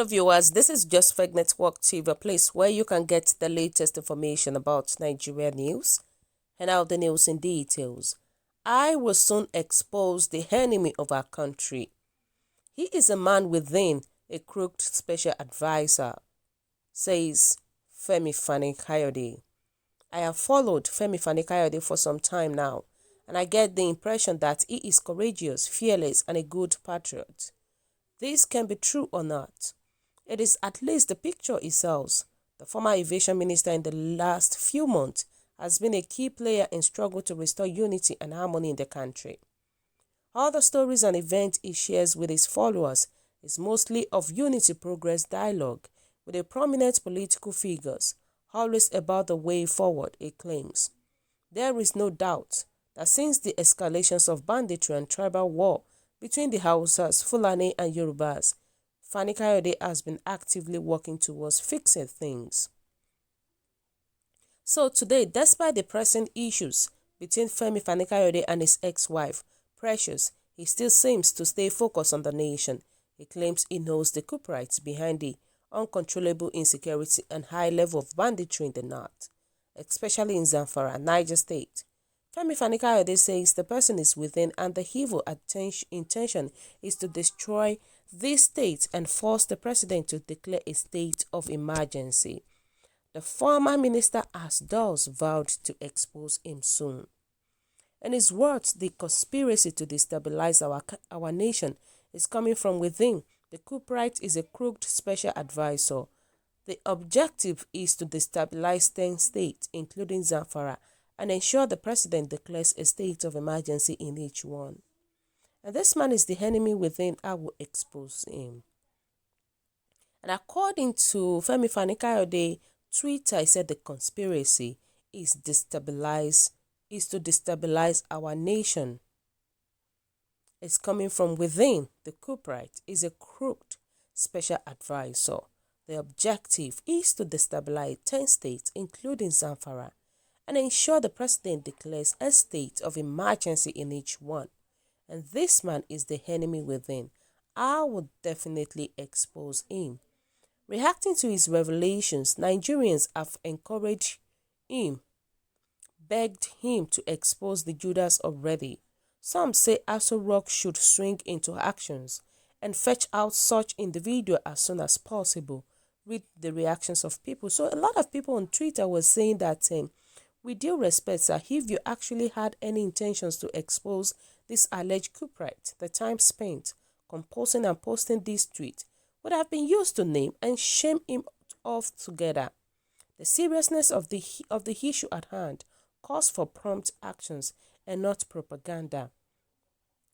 viewers, this is Just Fake Network TV, a place where you can get the latest information about Nigeria news and out the news in details. I will soon expose the enemy of our country. He is a man within a crooked special advisor, says Femi Fani-Kayode. I have followed Femi Fani-Kayode for some time now, and I get the impression that he is courageous, fearless, and a good patriot. This can be true or not. It is at least the picture he sells. The former aviation minister in the last few months has been a key player in struggle to restore unity and harmony in the country. All the stories and events he shares with his followers is mostly of unity progress dialogue with a prominent political figures, always about the way forward, he claims. There is no doubt that since the escalations of banditry and tribal war between the Hausas, Fulani and Yorubas, Fani-Kayode has been actively working towards fixing things. So today, despite the pressing issues between Femi Fani-Kayode and his ex-wife, Precious, he still seems to stay focused on the nation. He claims he knows the culprits behind the uncontrollable insecurity and high level of banditry in the north, especially in Zamfara, Niger State. Femi Fani-Kayode says the person is within and the evil intention is to destroy this state and force the president to declare a state of emergency. The former minister has thus vowed to expose him soon. In his words, the conspiracy to destabilize our nation is coming from within. The culprit is a crooked special advisor. The objective is to destabilize 10 states, including Zamfara, and ensure the president declares a state of emergency in each one. And this man is the enemy within. I will expose him. And according to Femi Fani-Kayode Twitter, he said the conspiracy is to destabilize our nation. It's coming from within. The culprit is a crooked special advisor. The objective is to destabilize 10 states, including Zamfara, and ensure the president declares a state of emergency in each one. And this man is the enemy within. I would definitely expose him. Reacting to his revelations, Nigerians have encouraged him, begged him to expose the Judas already. Some say Aso Rock should swing into actions and fetch out such individual as soon as possible. Read the reactions of people. So a lot of people on Twitter were saying that with due respect, sir, if you actually had any intentions to expose this alleged culprit, the time spent composing and posting this tweet would have been used to name and shame him off together. The seriousness of the issue at hand calls for prompt actions and not propaganda.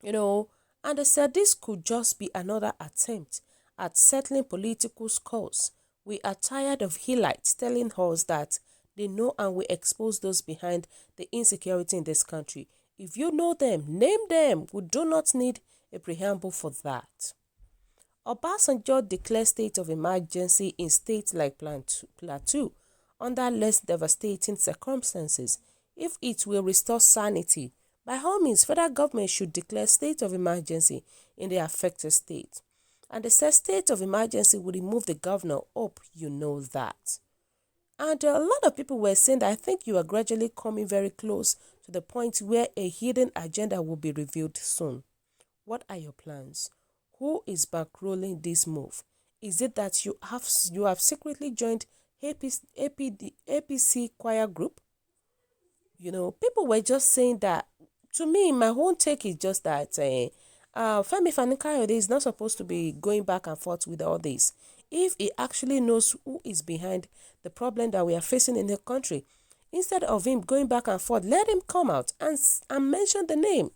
And they said this could just be another attempt at settling political scores. We are tired of Hillites telling us that they know and will expose those behind the insecurity in this country. If you know them, name them. We do not need a preamble for that. Obasanjo declared state of emergency in states like Plateau under less devastating circumstances. If it will restore sanity, by all means, federal government should declare state of emergency in the affected state. And they said state of emergency will remove the governor. Hope you know that. And a lot of people were saying that I think you are gradually coming very close to the point where a hidden agenda will be revealed soon. What are your plans? Who is bankrolling this move? Is it that you have secretly joined APC choir group? People were just saying that. To me, my own take is just that Femi Fani-Kayode is not supposed to be going back and forth with all this. If he actually knows who is behind the problem that we are facing in the country, instead of him going back and forth, let him come out and mention the name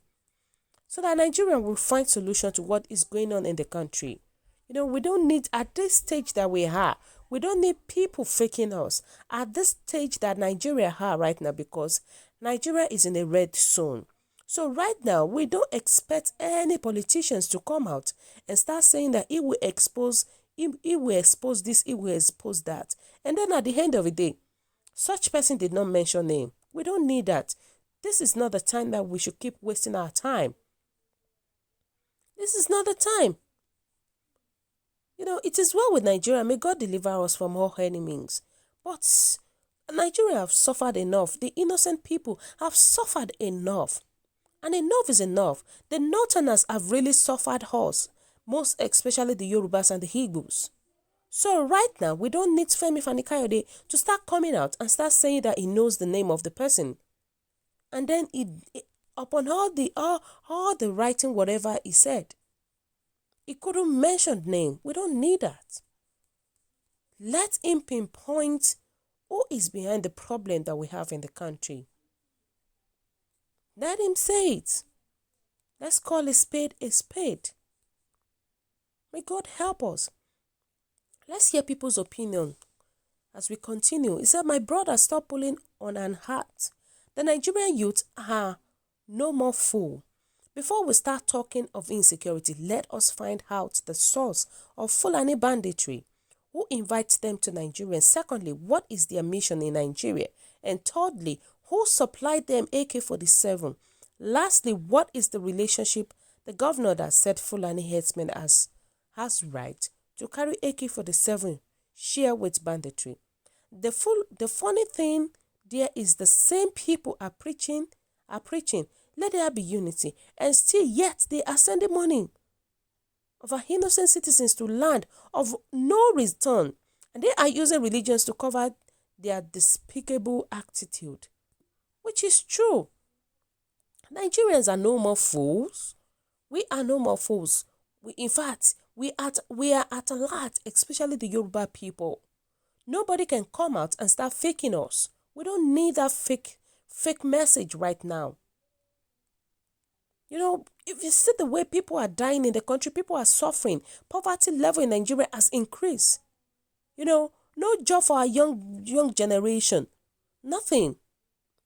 so that Nigeria will find solution to what is going on in the country. We don't need, at this stage that we are, we don't need people faking us at this stage that Nigeria are right now, because Nigeria is in a red zone. So right now, we don't expect any politicians to come out and start saying that he will expose this, he will expose that. And then at the end of the day, such person did not mention name. We don't need that. This is not the time that we should keep wasting our time. This is not the time. It is well with Nigeria. May God deliver us from all enemies. But Nigeria have suffered enough. The innocent people have suffered enough. And enough is enough. The Northerners have really suffered us, most especially the Yorubas and the Igbos. So right now, we don't need Femi Fani-Kayode to start coming out and start saying that he knows the name of the person. And then upon all the writing, whatever he said, he couldn't mention name. We don't need that. Let him pinpoint who is behind the problem that we have in the country. Let him say it. Let's call a spade a spade. May God help us. Let's hear people's opinion as we continue. He said, my brother, stop pulling on an heart. The Nigerian youth are no more fool. Before we start talking of insecurity, let us find out the source of Fulani banditry. Who invites them to Nigeria? Secondly, what is their mission in Nigeria? And thirdly, who supplied them AK-47? Lastly, what is the relationship the governor that said Fulani herdsmen has right to carry AK-47 share with banditry? The funny thing there is the same people are preaching, let there be unity, and still yet they are sending money of our innocent citizens to land of no return. And they are using religions to cover their despicable attitude, which is true. Nigerians are no more fools. We are no more fools. In fact, we are at alert, especially the Yoruba people. Nobody can come out and start faking us. We don't need that fake message right now. If you see the way people are dying in the country, people are suffering. Poverty level in Nigeria has increased. No job for our young generation. Nothing.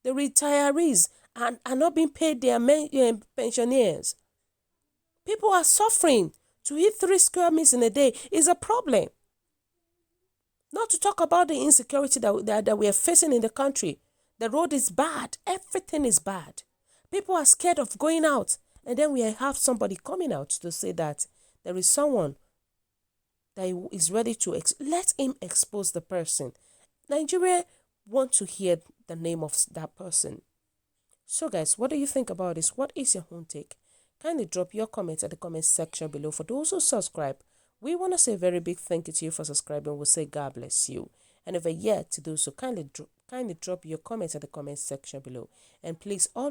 The retirees are not being paid their pensioners. People are suffering. To eat 3 square meals in a day is a problem. Not to talk about the insecurity that we are facing in the country. The road is bad. Everything is bad. People are scared of going out. And then we have somebody coming out to say that there is someone that is ready to let him expose the person. Nigeria want to hear the name of that person. So guys, what do you think about this? What is your own take? Kindly drop your comments at the comment section below. For those who subscribe, we want to say a very big thank you to you for subscribing. We'll say God bless you. And if you're yet to do so, kindly drop your comments at the comment section below. And please all